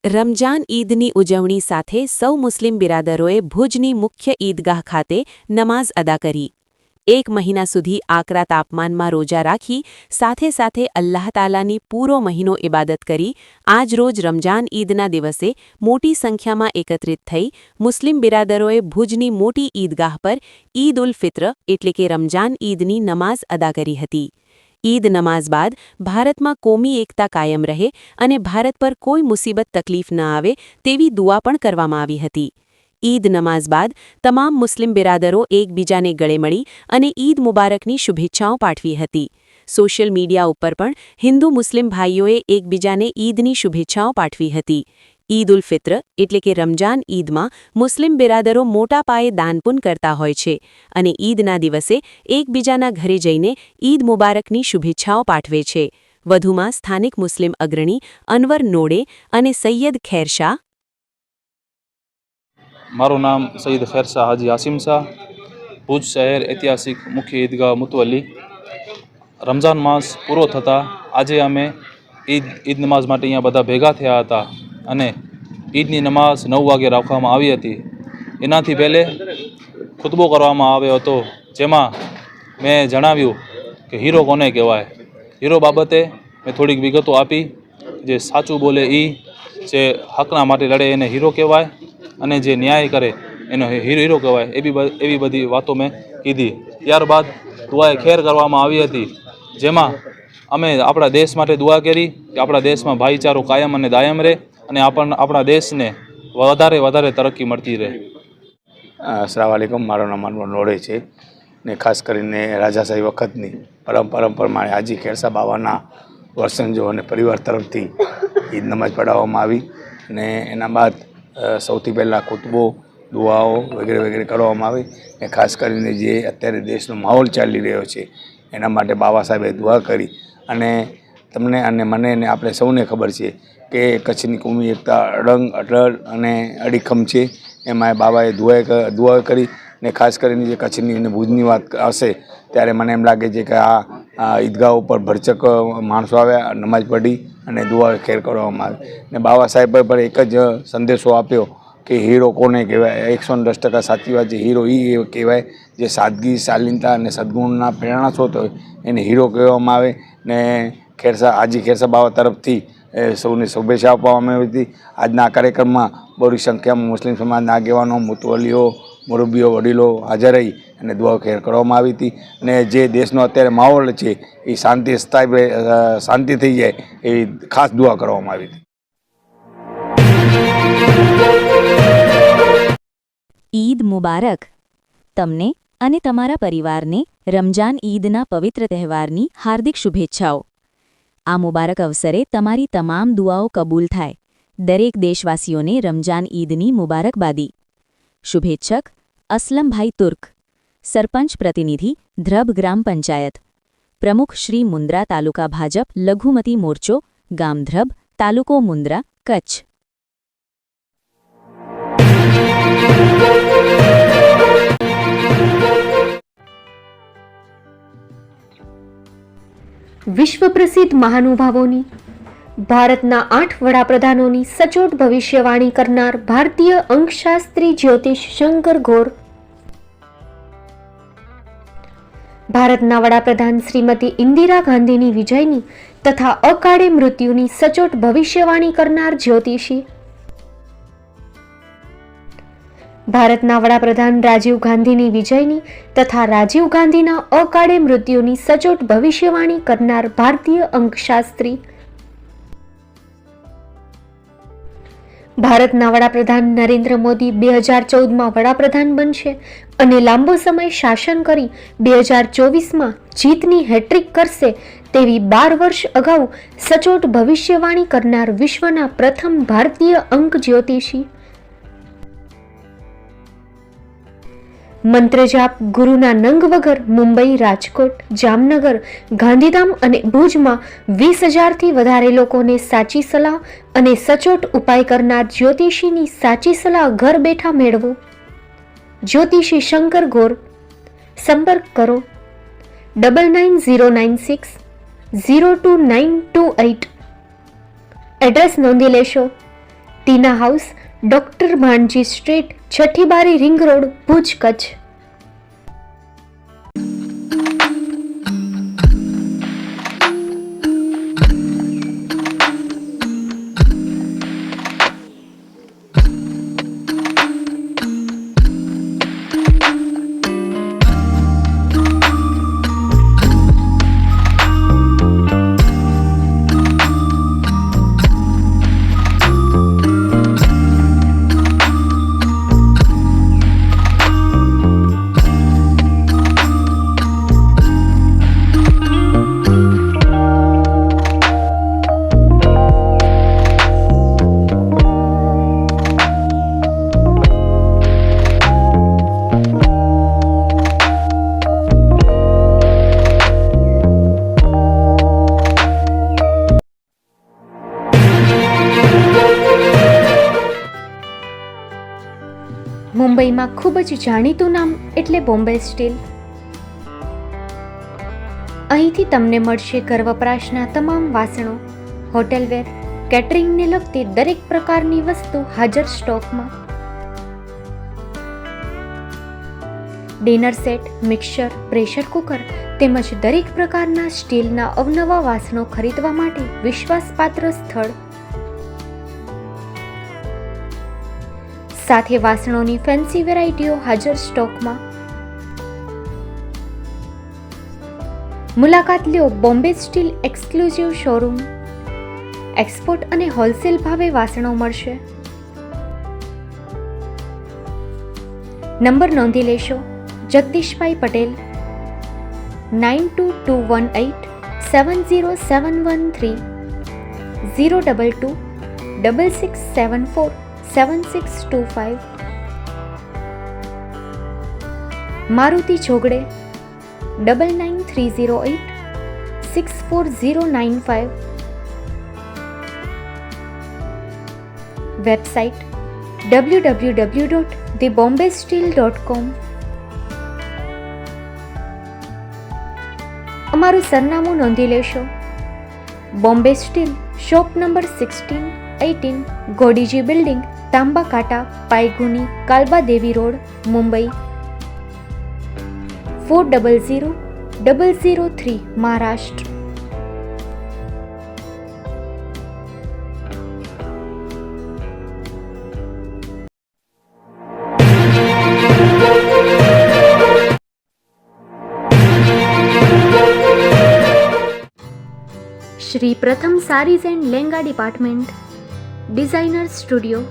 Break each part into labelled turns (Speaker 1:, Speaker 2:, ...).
Speaker 1: રમજાન ઈદની ઉજવણી સાથે સૌ મુસ્લિમ બિરાદરોએ ભુજની મુખ્ય ઈદગાહ ખાતે નમાઝ અદા કરી. 1 મહિના સુધી આકરા તાપમાનમાં રોજા રાખી સાથે સાથે અલ્લાહ તાલાની પૂરો મહિનો ઇબાદત કરી આજરોજ રમજાન ઈદના દિવસે મોટી સંખ્યામાં એકત્રિત થઈ મુસ્લિમ બિરાદરોએ ભુજની મોટી ઈદગાહ પર ઈદ ઉલ ફિત્ર એટલે કે રમજાન ઈદની નમાઝ અદા કરી હતી. ઈદ નમાઝ બાદ ભારતમાં કોમી એકતા કાયમ રહે અને ભારત પર કોઈ મુસીબત તકલીફ ન આવે તેવી દુઆ પણ કરવામાં આવી હતી. ઈદ નમાઝ બાદ તમામ મુસ્લિમ બિરાદરો એકબીજાને ગળે મળી અને ઈદ મુબારકની શુભેચ્છાઓ પાઠવી હતી. સોશિયલ મીડિયા ઉપર પણ હિન્દુ મુસ્લિમ ભાઈઓએ એકબીજાને ઈદની શુભેચ્છાઓ પાઠવી હતી. ઈદ ઉલ ફિત્ર એટલે કે રમજાન ઈદમાં મુસ્લિમ બિરાદરો મોટા પાયે દાનપુન કરતા હોય છે અને ઈદના દિવસે એકબીજાના ઘરે જઈને ઈદ મુબારકની શુભેચ્છાઓ પાઠવે છે. વધુમાં સ્થાનિક મુસ્લિમ અગ્રણી અનવર નોડે અને સૈયદ ખેરશાહ.
Speaker 2: મારું નામ સૈયદ ખેરશાહ હાજી આસિમ શાહ, ભુજ શહેર ઐતિહાસિક મુખ્ય ઈદગાહ મુતવલ્લી. રમઝાન માસ પૂરો થતાં આજે અમે ઈદ નમાઝ માટે અહીંયા બધા ભેગા થયા હતા અને ઈદની નમાઝ 9 વાગે રાખવામાં આવી હતી. એનાથી પહેલે ખુતબો કરવામાં આવ્યો હતો, જેમાં મેં જણાવ્યું કે હીરો કોને કહેવાય. હીરો બાબતે મેં થોડીક વિગતો આપી. જે સાચું બોલે એ, જે હકના માટે લડે એને હીરો કહેવાય અને જે ન્યાય કરે એનો હીરો કહેવાય. એવી બધી વાતો મેં કીધી. ત્યારબાદ દુઆએ ખેર કરવામાં આવી હતી, જેમાં અમે આપણા દેશ માટે દુઆ કરી કે આપણા દેશમાં ભાઈચારો કાયમ અને દાયમ રહે અને આપણા દેશને વધારે તરક્કી મળતી રહે.
Speaker 3: અસલામ વાલેકુમ. મારું નામ અનવર નોડે છે ને ખાસ કરીને રાજાશાહી વખતની પરંપરા પ્રમાણે હાજી ખેરશાહ બાવાના વર્ષંજો અને પરિવાર તરફથી ઈદ નમાઝ પઢાવવામાં આવી અને એના બાદ સૌથી પહેલાં ખુતબો, દુઆઓ વગેરે કરવામાં આવી. ને ખાસ કરીને જે અત્યારે દેશનો માહોલ ચાલી રહ્યો છે એના માટે બાબા સાહેબે દુઆ કરી અને તમને અને મને ને આપણે સૌને ખબર છે કે કચ્છની કોમી એકતા અડળ અને અડીખમ છે. એમાં બાબાએ દુઆ કરી ને ખાસ કરીને જે કચ્છની અને ભુજની વાત હશે ત્યારે મને એમ લાગે છે કે આ ઈદગાહ ઉપર ભરચક માણસો આવ્યા, નમાઝ પઢી અને દુઆ ખેર કરવામાં આવી. ને બાબા સાહેબે પણ એક જ સંદેશો આપ્યો કે હીરો કોને કહેવાય. 110% સાચી વાત છે. હીરો એ કહેવાય જે સાદગી, શાલીનતા અને સદગુણના પ્રેરણા સ્ત્રોત હોય એને હીરો કહેવામાં આવે. ને હાજી ખેરશાહ બાવા તરફથી સૌને શુભેચ્છા આપવામાં આવી હતી. આજના કાર્યક્રમમાં બહોળી સંખ્યામાં મુસ્લિમ સમાજના આગેવાનો, મુતવલીઓ, મુરબ્બીઓ, વડીલો હાજર રહી અને દુઆ ખેર કરવામાં આવી હતી. અને જે દેશનો અત્યારે માહોલ છે એ શાંતિ થઈ જાય એવી ખાસ દુઆ કરવામાં આવી હતી.
Speaker 4: ઈદ મુબારક. તમને અને તમારા પરિવારને રમજાન ઈદના પવિત્ર તહેવારની હાર્દિક શુભેચ્છાઓ. આ મુબારક અવસરે તમારી તમામ દુઆઓ કબૂલ થાય. દરેક દેશવાસીઓને રમજાન ઈદની મુબારકબાદી. શુભેચ્છક અસલમભાઈ તુર્ક, સરપંચ પ્રતિનિધિ, ધ્રબ ગ્રામ પંચાયત, પ્રમુખ શ્રી મુન્દ્રા તાલુકા ભાજપ લઘુમતી મોરચો, ગામ ધ્રબ, તાલુકો મુન્દ્રા, કચ્છ.
Speaker 5: વિશ્વ પ્રસિદ્ધ મહાનુભાવોની, ભારતના 8 વડાપ્રધાનોની સચોટ ભવિષ્યવાણી કરનાર ભારતીય અંકશાસ્ત્રી જ્યોતિષ શંકર ઘોર, ભારતના વડાપ્રધાન શ્રીમતી ઇન્દિરા ગાંધીની વિજયની તથા અકાળે મૃત્યુની સચોટ ભવિષ્યવાણી કરનાર જ્યોતિષી, ભારતના વડાપ્રધાન રાજીવ ગાંધીની વિજયની તથા રાજીવ ગાંધીના અકાળે મૃત્યુની સચોટ ભવિષ્યવાણી કરનાર ભારતીય અંકશાસ્ત્રી, ભારતના વડાપ્રધાન નરેન્દ્ર મોદી 2014માં વડાપ્રધાન બનશે અને લાંબો સમય શાસન કરી 2024માં જીતની હેટ્રિક કરશે તેવી 12 વર્ષ અગાઉ સચોટ ભવિષ્યવાણી કરનાર વિશ્વના પ્રથમ ભારતીય અંક જ્યોતિષી, મંત્રજાપ ગુરુના નંગ વગર મુંબઈ, રાજકોટ, જામનગર, ગાંધીધામ અને ભુજમાં 20,000થી વધારે લોકોને સાચી સલાહ અને સચોટ ઉપાય કરનાર જ્યોતિષીની સાચી સલાહ ઘર બેઠા મેળવો. જ્યોતિષી શંકર ઘોર. સંપર્ક કરો 9909602928. એડ્રેસ નોંધી લેશો. ટીના હાઉસ, ડોક્ટર ભાણજી સ્ટ્રીટ, છઠ્ઠી બારી, રિંગ રોડ, ભુજ, કચ્છ. મુંબઈમાં ખૂબ જ જાણીતું નામ એટલે બોમ્બે સ્ટીલ. અહીંથી તમને મળશે ઘર વપરાશના તમામ વાસણો, હોટેલવેર, કેટરિંગને લગતી દરેક પ્રકારની વસ્તુ હાજર સ્ટોકમાં. Dinner set, mixer, pressure cooker તેમજ દરેક પ્રકારના સ્ટીલના અવનવા વાસણો ખરીદવા માટે વિશ્વાસપાત્ર સ્થળ. સાથે વાસણોની ફેન્સી વેરાયટીઓ હાજર સ્ટોકમાં. મુલાકાત લ્યો Bombay steel exclusive showroom. Export અને હોલસેલ ભાવે વાસણો મળશે. નંબર નોંધી લેશો. જગદીશભાઈ પટેલ, 9221870713, 022 6674 7625. મારુતિ જોગડે, 9930864095. Website www.thebombasteel.com. અમારું સરનામું નોંધી લેશો. Bombay steel, shop number 16-18, Godiji building, Tamba Kanta, Paydhuni, Kalbadevi road, Mumbai 400003, Maharashtra. Shri Pratham sarees and lehenga department, designer studio.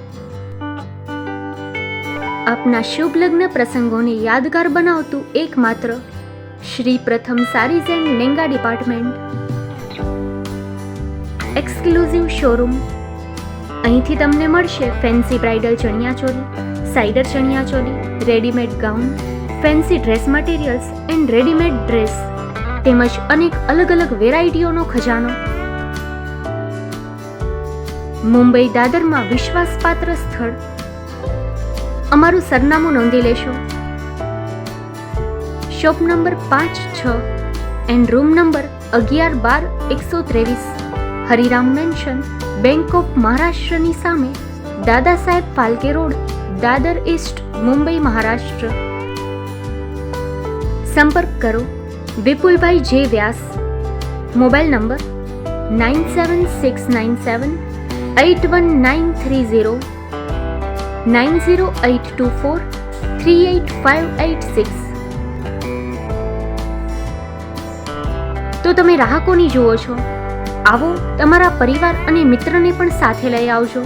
Speaker 5: આપના શુભ લગ્ન પ્રસંગોને યાદગાર બનાવતું એકમાત્ર Shri Pratham sarees and lehenga department, exclusive showroom. અહીંથી તમને મળશે fancy bridal chaniya choli, cider chaniya choli, readymade gown, fancy dress materials and readymade dress તેમજ અનેક અલગ અલગ વેરાયટીઓનો ખજાનો. મુંબઈ દાદરમાં વિશ્વાસપાત્ર સ્થળ. અમારું સરનામું નોંધી લેશો. Shop number 5-6 and room number 11-12-123, Hariram mansion, bank of મહારાષ્ટ્રની સામે, દાદા સાહેબ ફાલ્કે રોડ, દાદર ઈસ્ટ, મુંબઈ, મહારાષ્ટ્ર. સંપર્ક કરો વિપુલભાઈ જે વ્યાસ. Mobile number 9769781930, 9082438586. તો તમે રાહ કોની જુઓ છો? આવો, તમારા પરિવાર અને મિત્રને પણ સાથે લઈ આવજો.